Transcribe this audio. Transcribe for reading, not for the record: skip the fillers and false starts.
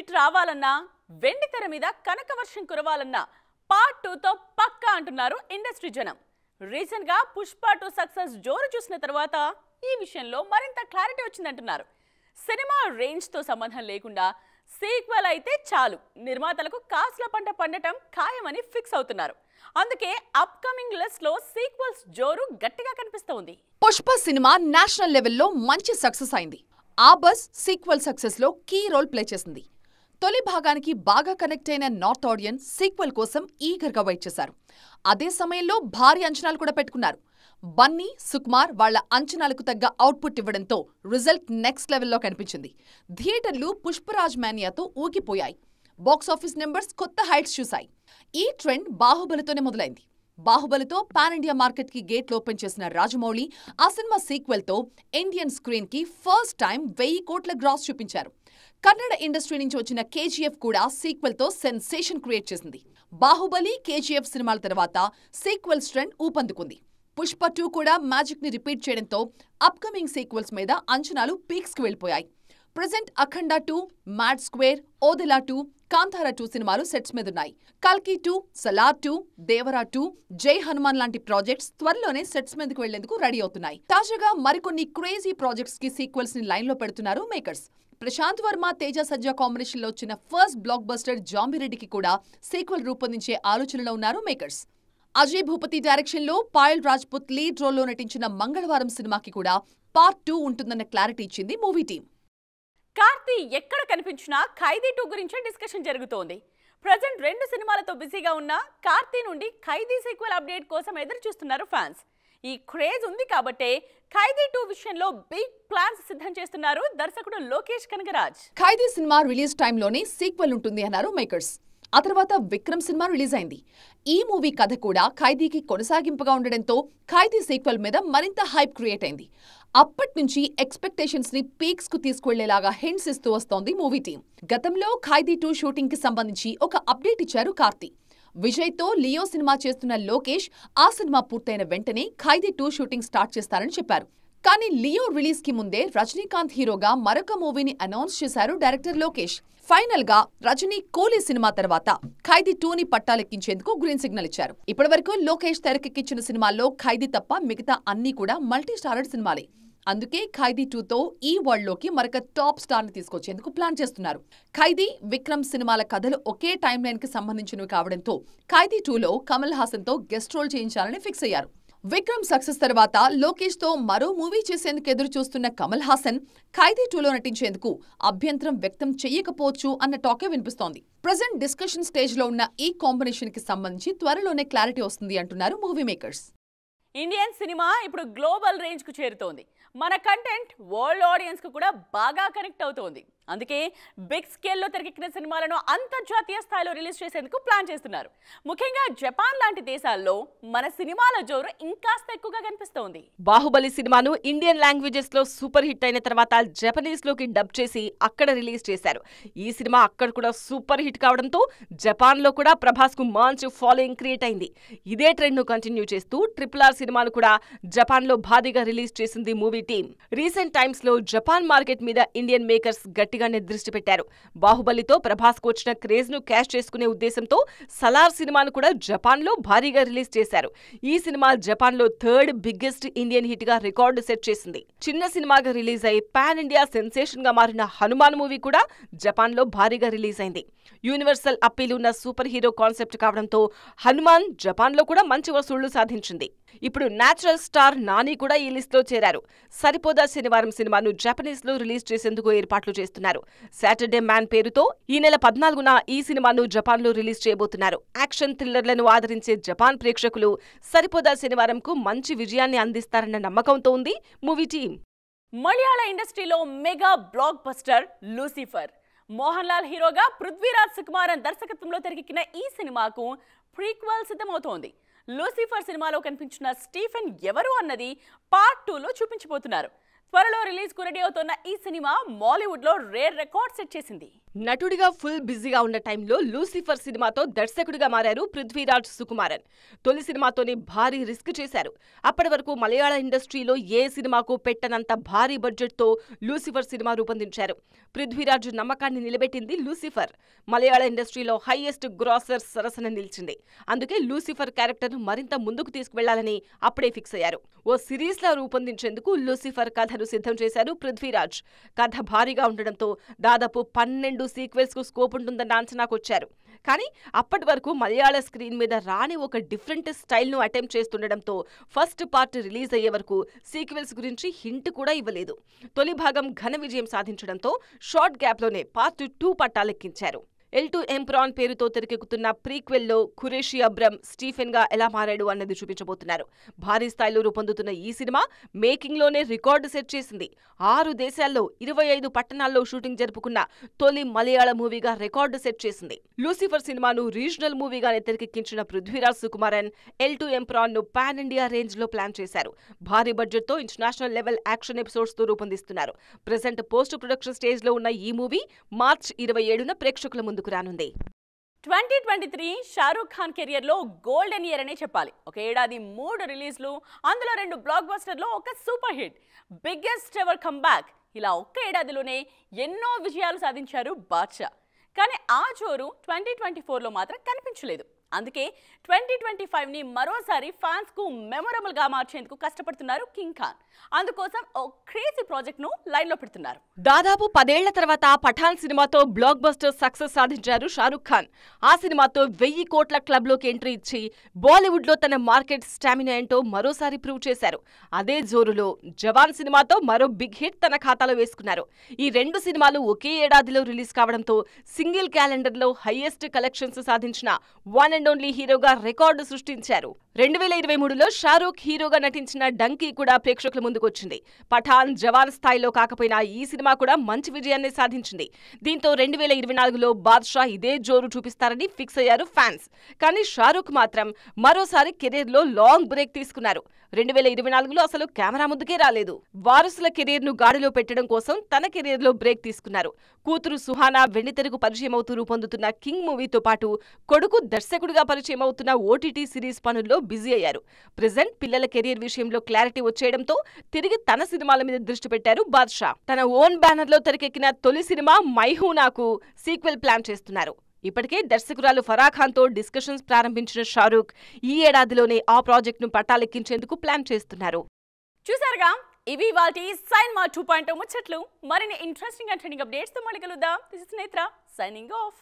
Hit రావాలన్నా వెండి తెర మీద కనకవర్షం కురవాలన్నా పార్ట్ 2 తో పక్కా అంటున్నారు ఇండస్ట్రీ జనం. రీసెంట్ గా పుష్ప 2 సక్సెస్ జోరు చూసిన తర్వాత ఈ విషయంలో మరింత క్లారిటీ వచ్చిందంటున్నారు. సినిమా రేంజ్ తో సంబంధం లేకుండా సీక్వెల్ అయితే చాలు, నిర్మాతలకు కాసుల పంట పండటం ఖాయమని ఫిక్స్ అవుతున్నారు. అందుకే అప్కమింగ్ లిస్ట్ లో సీక్వెల్స్ జోరు గట్టిగా కనిపిస్తోంది. పుష్ప సినిమా నేషనల్ లెవెల్లో మంచి సక్సెస్ అయింది. ఆ బస్ సీక్వెల్ సక్సెస్ లో కీ రోల్ ప్లే చేసింది. తొలి భాగానికి బాగా కనెక్ట్ అయిన నార్త్ ఆడియన్స్ సీక్వెల్ కోసం ఈగర్గా వెయిట్ చేశారు. అదే సమయంలో భారీ అంచనాలు కూడా పెట్టుకున్నారు. బన్నీ, సుకుమార్ వాళ్ల అంచనాలకు తగ్గ అవుట్పుట్ ఇవ్వడంతో రిజల్ట్ నెక్స్ట్ లెవెల్లో కనిపించింది. థియేటర్లు పుష్పరాజ్ మేనియాతో ఊగిపోయాయి. బాక్సాఫీస్ నెంబర్స్ కొత్త హైట్స్ చూశాయి. ఈ ట్రెండ్ బాహుబలితోనే మొదలైంది. బాహుబలితో పాన్ ఇండియా మార్కెట్ కి గేట్లు ఓపెన్ చేసిన రాజమౌళి ఆ సినిమా సీక్వెల్ తో ఇండియన్ స్క్రీన్ కి ఫస్ట్ టైం 1000 కోట్ల గ్రాస్ చూపించారు. కన్నడ ఇండస్ట్రీ నుంచి వచ్చిన కేజీఎఫ్ కూడా సీక్వెల్ తో సెన్సేషన్ క్రియేట్ చేసింది. బాహుబలి, కేజీఎఫ్ సినిమాల తర్వాత సీక్వెల్స్ ట్రెండ్ ఊపందుకుంది. పుష్ప 2 కూడా మ్యాజిక్ ని రిపీట్ చేయడంతో అప్కమింగ్ సీక్వెల్స్ మీద అంచనాలు పీక్స్ కి వెళ్లిపోయాయి. ప్రెజెంట్ అఖండ 2, మ్యాడ్ స్క్వేర్, ఓదెలా 2, కాంతారా 2 సినిమాలు సెట్స్ మీదున్నాయి. కల్కి 2, సలార్ 2, దేవరా 2, జై హనుమాన్ లాంటి ప్రాజెక్ట్స్ త్వరలోనే సెట్స్ మీదకు వెళ్లేందుకు రెడీ అవుతున్నాయి. తాజాగా మరికొన్ని క్రేజీ ప్రాజెక్ట్స్ కి సీక్వెల్స్ ని లైన్ లో పెడుతున్నారు మేకర్స్. ప్రశాంత్ వర్మ, తేజ సజ్జా కాంబినేషన్ లో వచ్చిన ఫస్ట్ బ్లాక్ బస్టర్ జాంబిరెడ్డికి కూడా సీక్వెల్ రూపొందించే ఆలోచనలో ఉన్నారు మేకర్స్. అజయ్ భూపతి డైరెక్షన్ లో పాయల్ రాజ్పుత్ లీడ్ రోల్ లో నటించిన మంగళవారం సినిమాకి కూడా పార్ట్ 2 ఉంటుందన్న క్లారిటీ ఇచ్చింది మూవీ టీం. కార్తీ ఎక్కడ కనిపించినా ఖైదీ 2 గురించే డిస్కషన్ జరుగుతోంది. ప్రజెంట్ 2 సినిమాలతో బిజీగా ఉన్న కార్తీ నుండి ఖైదీ సీక్వెల్ అప్డేట్ కోసం ఎదురు చూస్తున్నారు ఫ్యాన్స్. ఈ క్రేజ్ ఉంది కాబట్టే ఖైదీ 2 విషయంలో బిగ్ ప్లాన్స్ సిద్ధం చేస్తున్నారు దర్శకుడు లోకేష్ కనగరాజ్. ఖైదీ సినిమా రిలీజ్ టైంలోనే సీక్వెల్ ఉంటుంది అన్నారు మేకర్స్. ఆ తర్వాత విక్రమ్ సినిమా రిలీజ్ అయింది. ఈ మూవీ కథ కూడా ఖైదీకి కొనసాగింపుగా ఉండడంతో ఖైదీ సీక్వెల్ మీద మరింత హైప్ క్రియేట్ అయింది. అప్పట్నుంచి ఎక్స్పెక్టేషన్స్ ని పీక్స్ కు తీసుకువెళ్లేలాగా హింట్స్ ఇస్తూ వస్తోంది మూవీ టీం. గతంలో ఖైదీ 2 షూటింగ్ కి సంబంధించి ఒక అప్డేట్ ఇచ్చారు కార్తీ. విజయ్ తో లియో సినిమా చేస్తున్న లోకేష్ ఆ సినిమా పూర్తయిన వెంటనే ఖైదీ 2 షూటింగ్ స్టార్ట్ చేస్తారని చెప్పారు. కానీ లియో రిలీజ్ కి ముందే రజనీకాంత్ హీరోగా మరొక మూవీని అనౌన్స్ చేశారు డైరెక్టర్ లోకేష్. ఫైనల్ గా రజనీ కూలీ సినిమా తర్వాత ఖైదీ 2 ని పట్టాలెక్కించేందుకు గ్రీన్ సిగ్నల్ ఇచ్చారు. ఇప్పటివరకు లోకేష్ తెరకెక్కించిన సినిమాల్లో ఖైదీ తప్ప మిగతా అన్ని కూడా మల్టీ స్టారర్ సినిమాలే. అందుకే ఖైదీ 2 తో ఈ వరల్డ్ లోకి మరొక టాప్ స్టార్ ని తీసుకొచ్చేందుకు ప్లాన్ చేస్తున్నారు. ఖైదీ, విక్రమ్ సినిమాల కథలు ఒకే టైమ్ లైన్ కి సంబంధించినవి కావడంతో ఖైదీ 2లో కమల్ హాసన్ తో గెస్ట్ రోల్ చేయించాలని ఫిక్స్ అయ్యారు. విక్రమ్ సక్సెస్ తర్వాత లోకేష్ తో మరో మూవీ చేసేందుకు ఎదురు చూస్తున్న కమల్ హాసన్ ఖైదీ 2లో నటించేందుకు అభ్యంతరం వ్యక్తం చెయ్యకపోవచ్చు అన్న టాకే వినిపిస్తోంది. ప్రెజెంట్ డిస్కషన్ స్టేజ్ లో ఉన్న ఈ కాంబినేషన్ కి సంబంధించి త్వరలోనే క్లారిటీ వస్తుంది అంటున్నారు మూవీ మేకర్స్. ఇండియన్ సినిమా ఇప్పుడు గ్లోబల్ రేంజ్ కు చేరుతోంది. మన కంటెంట్ వరల్డ్ ఆడియన్స్ కు కూడా బాగా కనెక్ట్ అవుతోంది. అందుకే బిగ్ స్కేల్లో తెరకెక్కిన సినిమాలను అంతర్జాతీయ స్థాయిలో రిలీజ్ చేసేందుకు ప్లాన్ చేస్తున్నారు. ముఖ్యంగా జపాన్ లాంటి దేశాల్లో మన సినిమాల జోరు ఇంకాస్త ఎక్కువగా కనిపిస్తోంది. బాహుబలి సినిమాను ఇండియన్ లాంగ్వేజెస్ లో సూపర్ హిట్ అయిన తర్వాత జపనీస్ లోకి డబ్ చేసి అక్కడ రిలీజ్ చేశారు. ఈ సినిమా అక్కడ కూడా సూపర్ హిట్ కావడంతో జపాన్ లో కూడా ప్రభాస్ కు మంచి ఫాలోయింగ్ క్రియేట్ అయింది. ఇదే ట్రెండ్ ను కంటిన్యూ చేస్తూ RRR సినిమాను కూడా జపాన్ లో భారీగా రిలీజ్ చేసింది మూవీ టీం. రీసెంట్ టైమ్స్ లో జపాన్ మార్కెట్ మీద ఇండియన్ మేకర్స్ గట్టిగానే దృష్టి పెట్టారు. బాహుబలితో ప్రభాస్ కు వచ్చిన క్రేజ్ ను క్యాష్ చేసుకునే ఉద్దేశంతో సలార్ సినిమాను కూడా జపాన్ లో భారీగా రిలీజ్ చేశారు. ఈ సినిమా జపాన్ లో 3rd బిగ్గెస్ట్ ఇండియన్ హిట్ గా రికార్డు సెట్ చేసింది. చిన్న సినిమాగా రిలీజ్ అయి పాన్ ఇండియా సెన్సేషన్ గా మారిన హనుమాన్ మూవీ కూడా జపాన్ లో భారీగా రిలీజ్ అయింది. యూనివర్సల్ అప్పీల్ ఉన్న సూపర్ హీరో కాన్సెప్ట్ కావడంతో హనుమాన్ జపాన్ లో కూడా మంచి వసూళ్లు సాధించింది. ఇప్పుడు నేచురల్ స్టార్ నాని కూడా ఈ లిస్ట్ లో చేరారు. సరిపోదా శనివారం సినిమాను జపనీస్ లో రిలీజ్ చేసేందుకు ఏర్పాట్లు చేస్తున్నారు. సాటర్డే మ్యాన్ పేరుతో ఈ నెల 14న ఈ సినిమాను జపాన్ లో రిలీజ్ చేయబోతున్నారు. యాక్షన్ థ్రిల్లర్లను ఆదరించే జపాన్ ప్రేక్షకులు సరిపోదా శనివారంకు మంచి విజయాన్ని అందిస్తారన్న నమ్మకంతో ఉంది మూవీ టీం. మలయాళ ఇండస్ట్రీలో mega blockbuster Lucifer. Mohanlal హీరోగా పృథ్వీరాజ్ సుకుమారన్ దర్శకత్వంలో తెరకెక్కిన ఈ సినిమాకు ప్రీక్వెల్ సిద్ధమవుతోంది. లూసిఫర్ సినిమాలో కనిపించిన స్టీఫెన్ ఎవరు అన్నది పార్ట్ 2లో చూపించబోతున్నారు. త్వరలో రిలీజ్ కు రెడీ అవుతున్న ఈ సినిమా మాలీవుడ్ లో రేర్ రికార్డ్ సెట్ చేసింది. నటుడిగా ఫుల్ బిజీగా ఉన్న టైంలో లూసిఫర్ సినిమాతో దర్శకుడిగా మారారు పృథ్వీరాజ్ సుకుమారన్. తొలి సినిమాతోనే భారీ రిస్క్ చేశారు. అప్పటి వరకు మలయాళ ఇండస్ట్రీలో ఏ సినిమాకు పెట్టనంత భారీ బడ్జెట్తో లూసిఫర్ సినిమా రూపొందించారు. పృథ్వీరాజ్ నమ్మకాన్ని నిలబెట్టింది లూసిఫర్. మలయాళ ఇండస్ట్రీలో హైయెస్ట్ గ్రాసర్ సరసన నిలిచింది. అందుకే లూసిఫర్ క్యారెక్టర్ను మరింత ముందుకు తీసుకువెళ్లాలని అప్పుడే ఫిక్స్ అయ్యారు. ఓ సిరీస్లా రూపొందించేందుకు లూసిఫర్ కథను సిద్ధం చేశారు పృథ్వీరాజ్. కథ భారీగా ఉండడంతో దాదాపు 12 సీక్వెల్స్ కు స్కోప్ ఉంటుందన్న అంచనాకొచ్చారు. కానీ అప్పటి వరకు మలయాళ స్క్రీన్ మీద రాని ఒక డిఫరెంట్ స్టైల్ ను అటెంప్ట్ చేస్తుండడంతో ఫస్ట్ పార్ట్ రిలీజ్ అయ్యే వరకు సీక్వెల్స్ గురించి హింట్ కూడా ఇవ్వలేదు. తొలి భాగం ఘన విజయం సాధించడంతో షార్ట్ గ్యాప్ లోనే పార్ట్ 2 పట్టాలెక్కించారు. ఎల్2 ఎంప్రాన్ పేరుతో తెరకెక్కుతున్న ప్రీక్వెల్లో ఖురేషీ అబ్రమ్ స్టీఫెన్ గా ఎలా మారాడు అన్నది చూపించబోతున్నారు. భారీ స్థాయిలో రూపొందుతున్న ఈ సినిమా మేకింగ్ లోనే రికార్డు సెట్ చేసింది. 6 దేశాల్లో 25 పట్టణాల్లో షూటింగ్ జరుపుకున్న తొలి మలయాళ మూవీగా రికార్డు సెట్ చేసింది. లూసిఫర్ సినిమాను రీజనల్ మూవీగానే తెరకెక్కించిన పృథ్వీరాజ్ సుకుమారన్ ఎల్2 ఎంప్రాన్ ను పాన్ ఇండియా రేంజ్ లో ప్లాన్ చేశారు. భారీ బడ్జెట్ తో ఇంటర్నేషనల్ లెవెల్ యాక్షన్ ఎపిసోడ్స్ తో రూపొందిస్తున్నారు. ప్రెజెంట్ పోస్ట్ ప్రొడక్షన్ స్టేజ్ లో ఉన్న ఈ మూవీ మార్చ్ 27న ప్రేక్షకుల ముందు రానుంది. 2023 షారూక్ ఖాన్ కెరియర్ లో గోల్డెన్ ఇయర్ అనే చెప్పాలి. ఒక ఏడాది 3 రిలీజ్లు, అందులో 2 బ్లాక్ బస్టర్లు, ఒక super hit, biggest ever comeback. ఇలా ఒక్క ఏడాదిలోనే ఎన్నో విజయాలు సాధించారు బాద్షా. కానీ ఆ జోరు 2024లో మాత్రం కనిపించలేదు. అందుకే 2025ని మరోసారి ఫ్యాన్స్ కు మెమొరబుల్ గా మార్చేందుకు కష్టపడుతున్నారు కింగ్ ఖాన్. అందుకోసం ఓ క్రేజీ ప్రాజెక్ట్ ను లైన్ లో పెడుతున్నారు. దాదాపు 10 ఏళ్ల తర్వాత పఠాన్ సినిమాతో బ్లాక్ బస్టర్ సక్సెస్ సాధించారు షారూక్ ఖాన్. ఆ సినిమాతో 1000 కోట్ల క్లబ్ లోకి ఎంట్రీ ఇచ్చి బాలీవుడ్ లో తన మార్కెట్ స్టామినా ఏంటో మరోసారి ప్రూవ్ చేశారు. అదే జోరులో జవాన్ సినిమాతో మరో బిగ్ హిట్ తన ఖాతాలో వేసుకున్నారు. ఈ 2 సినిమాలు ఒకే ఏడాదిలో రిలీజ్ కావడంతో సింగిల్ క్యాలెండర్ లో హైయెస్ట్ కలెక్షన్స్ సాధించిన వన్ అండ్ ఓన్లీ హీరోగా రికార్డు సృష్టించారు. 2023లో షారూక్ హీరోగా నటించిన డంకీ కూడా ప్రేక్షకుల ముందుకొచ్చింది. పఠాన్, జవాన్ స్థాయిలో కాకపోయినా ఈ సినిమా కూడా మంచి విజయాన్ని సాధించింది. దీంతో 2024లో బాద్షా ఇదే జోరు చూపిస్తారని ఫిక్స్ అయ్యారు ఫ్యాన్స్. కానీ షారూక్ మాత్రం మరోసారి కెరీర్ లో లాంగ్ బ్రేక్ తీసుకున్నారు. 2024లో అసలు కెమెరా ముందుకే రాలేదు. వారసుల కెరీర్ ను గాడిలో పెట్టడం కోసం తన కెరీర్ లో బ్రేక్ తీసుకున్నారు. కూతురు సుహానా వెండితెరకు పరిచయం అవుతూ రూపొందుతున్న కింగ్ మూవీతో పాటు కొడుకు దర్శకుడిగా పరిచయం అవుతున్న ఓటీటీ సిరీస్ పనుల్లో బిజీ అయ్యారు. ప్రెజెంట్ పిల్లల కెరీర్ విషయంలో క్లారిటీ వచ్చేయడంతో తిరిగి తన సినిమాల మీద దృష్టి పెట్టారు బాద్షా. తన ఓన్ బ్యానర్ లో తెరకెక్కిన తొలి సినిమా మైహూనాకు సీక్వెల్ ప్లాన్ చేస్తున్నారు. ఇప్పటికే దర్శకురాలు ఫరా ఖాన్ తో డిస్కషన్స్ ప్రారంభించిన షారూక్ ఈ ఏడాదిలోనే ఆ ప్రాజెక్ట్ ను పట్టాలెక్కించేందుకు ప్లాన్ చేస్తున్నారు. చూసారుగా, ఇవి వాటి సైన్మా 2.0 ముచ్చట్లు. మరిన్ని ఇంట్రెస్టింగ్ అండ్ ట్రెండింగ్ అప్డేట్స్ తో మళ్ళీ కలుద్దాం. దిస్ ఇస్ నేత్ర సైనింగ్ ఆఫ్.